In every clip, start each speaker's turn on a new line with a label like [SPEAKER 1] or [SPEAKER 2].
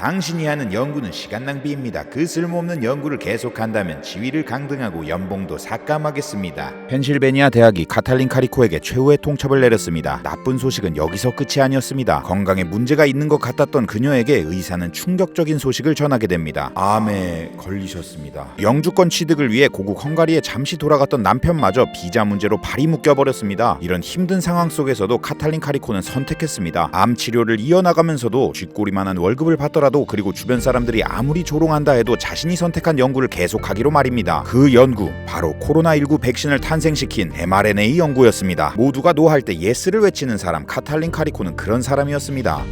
[SPEAKER 1] 당신이 하는 연구는 시간 낭비입니다. 그 쓸모없는 연구를 계속한다면 지위를 강등하고 연봉도 삭감하겠습니다. 펜실베니아 대학이 카탈린 카리코에게 최후의 통첩을 내렸습니다. 나쁜 소식은 여기서 끝이 아니었습니다. 건강에 문제가 있는 것 같았던 그녀에게 의사는 충격적인 소식을 전하게 됩니다. 암에 걸리셨습니다. 영주권 취득을 위해 고국 헝가리에 잠시 돌아갔던 남편마저 비자 문제로 발이 묶여버렸습니다. 이런 힘든 상황 속에서도 카탈린 카리코는 선택했습니다. 암 치료를 이어나가면서도 쥐꼬리만한 월급을 받더라도 그리고 주변 사람들이 아무리 조롱한다 해도 자신이 선택한 연구를 계속하기로 말입니다. 그 연구 바로 코로나19 백신을 탄생시킨 mRNA 연구였습니다. 모두가 노할 때 예스를 외치는 사람 카탈린 카리코는 그런 사람이었습니다.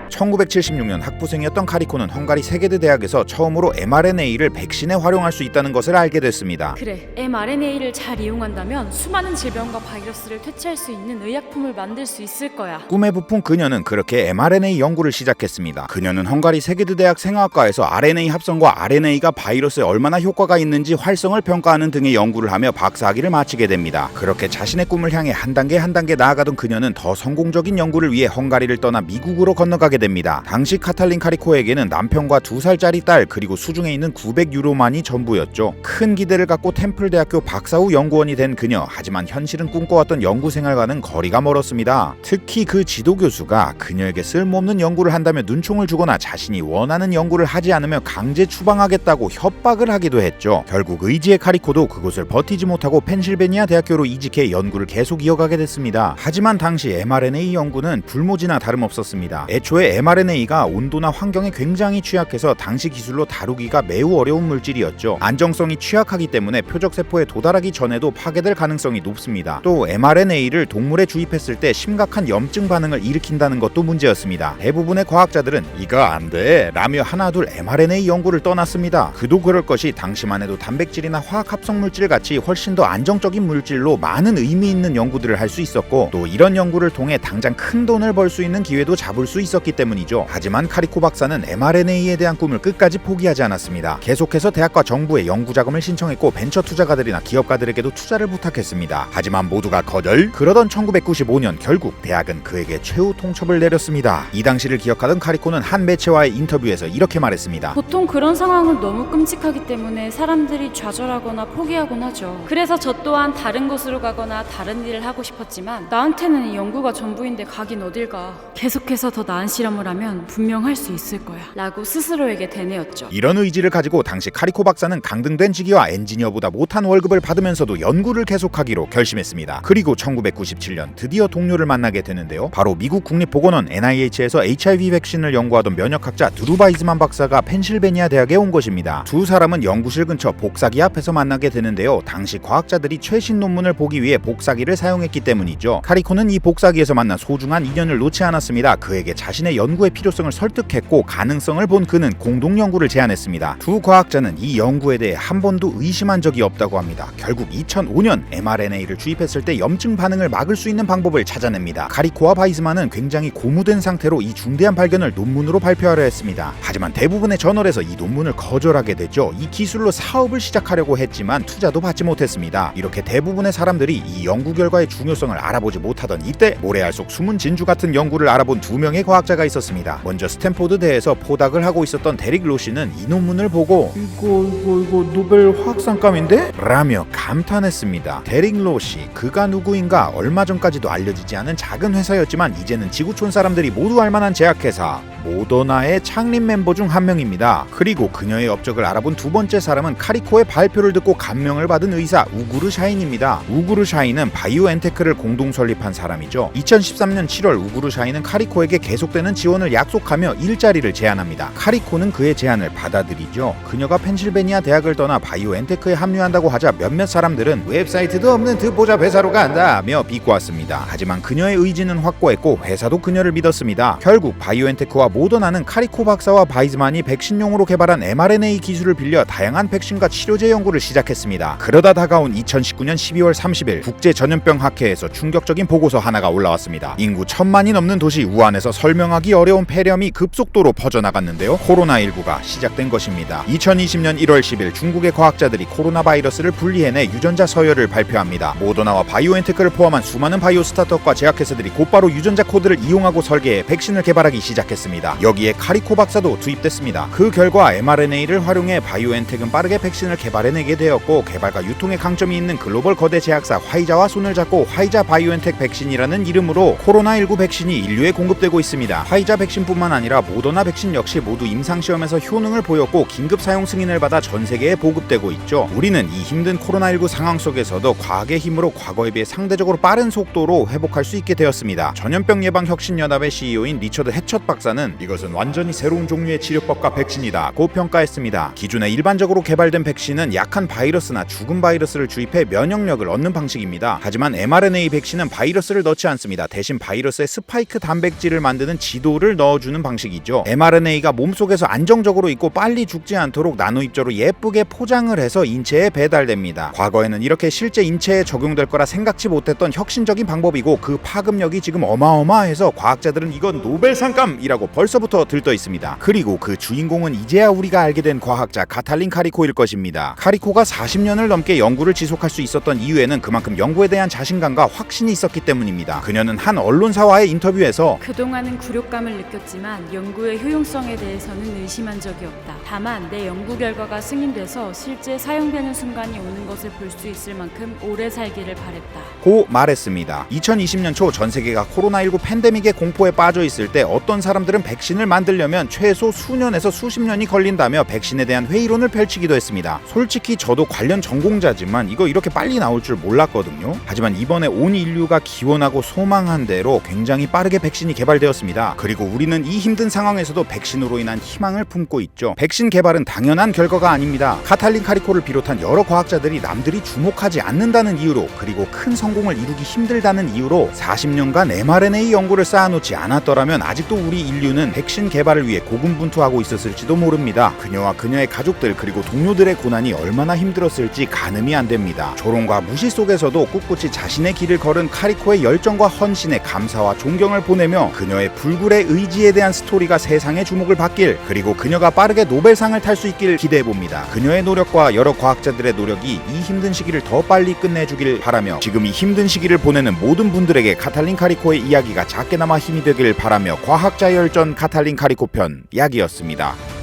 [SPEAKER 1] 1976년 학부생이었던 카리코는 헝가리 세게드 대학에서 처음으로 mRNA를 백신에 활용할 수 있다는 것을 알게 됐습니다.
[SPEAKER 2] 그래, mRNA를 잘 이용한다면 수많은 질병과 바이러스를 퇴치할 수 있는 의약품을 만들 수 있을 거야.
[SPEAKER 1] 꿈에 부푼 그녀는 그렇게 mRNA 연구를 시작했습니다. 그녀는 헝가리 세게드 대학 생화학과에서 RNA 합성과 RNA가 바이러스에 얼마나 효과가 있는지 활성을 평가하는 등의 연구를 하며 박사학위를 마치게 됩니다. 그렇게 자신의 꿈을 향해 한 단계 나아가던 그녀는 더 성공적인 연구를 위해 헝가리를 떠나 미국으로 건너가게 됩니다. 당시 카탈린 카리코에게는 남편과 2살짜리 딸 그리고 수중에 있는 900유로만이 전부였죠. 큰 기대를 갖고 템플대학교 박사후 연구원이 된 그녀. 하지만 현실은 꿈꿔왔던 연구생활과는 거리가 멀었습니다. 특히 그 지도교수가 그녀에게 쓸모없는 연구를 한다며 눈총을 주거나 자신이 원하는 연구를 하지 않으며 강제 추방하겠다고 협박을 하기도 했죠. 결국 의지의 카리코도 그곳을 버티지 못하고 펜실베니아 대학교로 이직해 연구를 계속 이어가게 됐습니다. 하지만 당시 mRNA 연구는 불모지나 다름없었습니다. 애초에 mRNA가 온도나 환경에 굉장히 취약해서 당시 기술로 다루기가 매우 어려운 물질이었죠. 안정성이 취약하기 때문에 표적세포에 도달하기 전에도 파괴될 가능성이 높습니다. 또 mRNA를 동물에 주입했을 때 심각한 염증 반응을 일으킨다는 것도 문제였습니다. 대부분의 과학자들은 이거 안 돼 라며 하나둘 mRNA 연구를 떠났습니다. 그도 그럴 것이 당시만 해도 단백질이나 화학 합성 물질 같이 훨씬 더 안정적인 물질로 많은 의미 있는 연구들을 할 수 있었고 또 이런 연구를 통해 당장 큰 돈을 벌 수 있는 기회도 잡을 수 있었기 때문이죠. 하지만 카리코 박사는 mRNA에 대한 꿈을 끝까지 포기하지 않았습니다. 계속해서 대학과 정부에 연구 자금을 신청했고 벤처 투자가들이나 기업가들에게도 투자를 부탁했습니다. 하지만 모두가 거절. 그러던 1995년 결국 대학은 그에게 최후 통첩을 내렸습니다. 이 당시를 기억하던 카리코는 한 매체와의 인터뷰에서 이렇게 말했습니다.
[SPEAKER 2] 보통 그런 상황은 너무 끔찍하기 때문에 사람들이 좌절하거나 포기하곤 하죠. 그래서 저 또한 다른 곳으로 가거나 다른 일을 하고 싶었지만 나한테는 이 연구가 전부인데 가긴 어딜 가. 계속해서 더 나은 실험을 하면 분명 할 수 있을 거야 라고 스스로에게 되뇌었죠.
[SPEAKER 1] 이런 의지를 가지고 당시 카리코 박사는 강등된 직위와 엔지니어보다 못한 월급을 받으면서도 연구를 계속하기로 결심했습니다. 그리고 1997년 드디어 동료를 만나게 되는데요. 바로 미국 국립보건원 NIH에서 HIV 백신을 연구하던 면역학자 드루 바이즈만 박사가 펜실베니아 대학에 온 것입니다. 두 사람은 연구실 근처 복사기 앞에서 만나게 되는데요. 당시 과학자들이 최신 논문을 보기 위해 복사기를 사용했기 때문이죠. 카리코는 이 복사기에서 만난 소중한 인연을 놓지 않았습니다. 그에게 자신의 연구의 필요성을 설득했고 가능성을 본 그는 공동 연구를 제안했습니다. 두 과학자는 이 연구에 대해 한 번도 의심한 적이 없다고 합니다. 결국 2005년 mRNA를 주입했을 때 염증 반응을 막을 수 있는 방법을 찾아냅니다. 카리코와 바이즈만은 굉장히 고무된 상태로 이 중대한 발견을 논문으로 발표하려 했습니다. 하지만 대부분의 저널에서 이 논문을 거절하게 되죠. 이 기술로 사업을 시작하려고 했지만 투자도 받지 못했습니다. 이렇게 대부분의 사람들이 이 연구 결과의 중요성을 알아보지 못하던 이때 모래알 속 숨은 진주 같은 연구를 알아본 두 명의 과학자가 있었습니다. 먼저 스탠포드 대에서 포닥을 하고 있었던 데릭 로시는 이 논문을 보고 이거 노벨 화학상감인데? 라며 감탄했습니다. 데릭 로시, 그가 누구인가? 얼마 전까지도 알려지지 않은 작은 회사였지만 이제는 지구촌 사람들이 모두 알만한 제약회사 모더나의 창립 멤버 중 한 명입니다. 그리고 그녀의 업적을 알아본 두 번째 사람은 카리코의 발표를 듣고 감명을 받은 의사 우구르 샤인입니다. 우구르 샤인은 바이오엔테크를 공동 설립한 사람이죠. 2013년 7월 우구르 샤인은 카리코에게 계속되는 지원을 약속하며 일자리를 제안합니다. 카리코는 그의 제안을 받아들이죠. 그녀가 펜실베니아 대학을 떠나 바이오엔테크에 합류한다고 하자 몇몇 사람들은 웹사이트도 없는 듣보잡 회사로 간다며 비꼬았습니다. 하지만 그녀의 의지는 확고했고 회사도 그녀를 믿었습니다. 결국 바이오엔테크와 모더나는 카리코 박사와 바이즈만이 백신용으로 개발한 mRNA 기술을 빌려 다양한 백신과 치료제 연구를 시작했습니다. 그러다 다가온 2019년 12월 30일 국제전염병학회에서 충격적인 보고서 하나가 올라왔습니다. 인구 1000만이 넘는 도시 우한에서 설명하기 어려운 폐렴이 급속도로 퍼져나갔는데요. 코로나19가 시작된 것입니다. 2020년 1월 10일 중국의 과학자들이 코로나 바이러스를 분리해내 유전자 서열을 발표합니다. 모더나와 바이오엔테크를 포함한 수많은 바이오 스타트업과 제약회사들이 곧바로 유전자 코드를 이용하고 설계해 백신을 개발하기 시작했습니다. 있었습니다. 여기에 카리코 박사도 투입됐습니다. 그 결과 mRNA를 활용해 바이오엔텍은 빠르게 백신을 개발해내게 되었고, 개발과 유통에 강점이 있는 글로벌 거대 제약사 화이자와 손을 잡고 화이자 바이오엔텍 백신이라는 이름으로 코로나19 백신이 인류에 공급되고 있습니다. 화이자 백신뿐만 아니라 모더나 백신 역시 모두 임상시험에서 효능을 보였고 긴급 사용 승인을 받아 전 세계에 보급되고 있죠. 우리는 이 힘든 코로나19 상황 속에서도 과학의 힘으로 과거에 비해 상대적으로 빠른 속도로 회복할 수 있게 되었습니다. 전염병 예방 혁신연합의 CEO인 리처드 해첫 박사는 이것은 완전히 새로운 종류의 치료법과 백신이다고 평가했습니다. 기존에 일반적으로 개발된 백신은 약한 바이러스나 죽은 바이러스를 주입해 면역력을 얻는 방식입니다. 하지만 mRNA 백신은 바이러스를 넣지 않습니다. 대신 바이러스에 스파이크 단백질을 만드는 지도를 넣어주는 방식이죠. mRNA가 몸속에서 안정적으로 있고 빨리 죽지 않도록 나노입자로 예쁘게 포장을 해서 인체에 배달됩니다. 과거에는 이렇게 실제 인체에 적용될 거라 생각지 못했던 혁신적인 방법이고, 그 파급력이 지금 어마어마해서 과학자들은 이건 노벨상감이라고 벌써부터 들떠 있습니다. 그리고 그 주인공은 이제야 우리가 알게 된 과학자 카탈린 카리코일 것입니다. 카리코가 40년을 넘게 연구를 지속할 수 있었던 이유에는 그만큼 연구에 대한 자신감과 확신이 있었기 때문입니다. 그녀는 한 언론사와의 인터뷰에서
[SPEAKER 2] 그동안은 굴욕감을 느꼈지만 연구의 효용성에 대해서는 의심한 적이 없다. 다만 내 연구 결과가 승인돼서 실제 사용되는 순간이 오는 것을 볼 수 있을 만큼 오래 살기를 바랬다.
[SPEAKER 1] 고 말했습니다. 2020년 초 전 세계가 코로나19 팬데믹의 공포에 빠져 있을 때 어떤 사람들은 백신을 만들려면 최소 수년에서 수십 년이 걸린다며 백신에 대한 회의론을 펼치기도 했습니다. 솔직히 저도 관련 전공자지만 이거 이렇게 빨리 나올 줄 몰랐거든요. 하지만 이번에 온 인류가 기원하고 소망한 대로 굉장히 빠르게 백신이 개발되었습니다. 그리고 우리는 이 힘든 상황에서도 백신으로 인한 희망을 품고 있죠. 백신 개발은 당연한 결과가 아닙니다. 카탈린 카리코를 비롯한 여러 과학자들이 남들이 주목하지 않는다는 이유로, 그리고 큰 성공을 이루기 힘들다는 이유로 40년간 mRNA 연구를 쌓아놓지 않았더라면 아직도 우리 인류는 백신 개발을 위해 고군분투하고 있었을지도 모릅니다. 그녀와 그녀의 가족들 그리고 동료들의 고난이 얼마나 힘들었을지 가늠이 안 됩니다. 조롱과 무시 속에서도 꿋꿋이 자신의 길을 걸은 카리코의 열정과 헌신에 감사와 존경을 보내며, 그녀의 불굴의 의지에 대한 스토리가 세상의 주목을 받길, 그리고 그녀가 빠르게 노벨상을 탈 수 있길 기대해봅니다. 그녀의 노력과 여러 과학자들의 노력이 이 힘든 시기를 더 빨리 끝내주길 바라며, 지금 이 힘든 시기를 보내는 모든 분들에게 카탈린 카리코의 이야기가 작게나마 힘이 되길 바라며, 과학자 열전 카탈린 카리코 편 약이었습니다.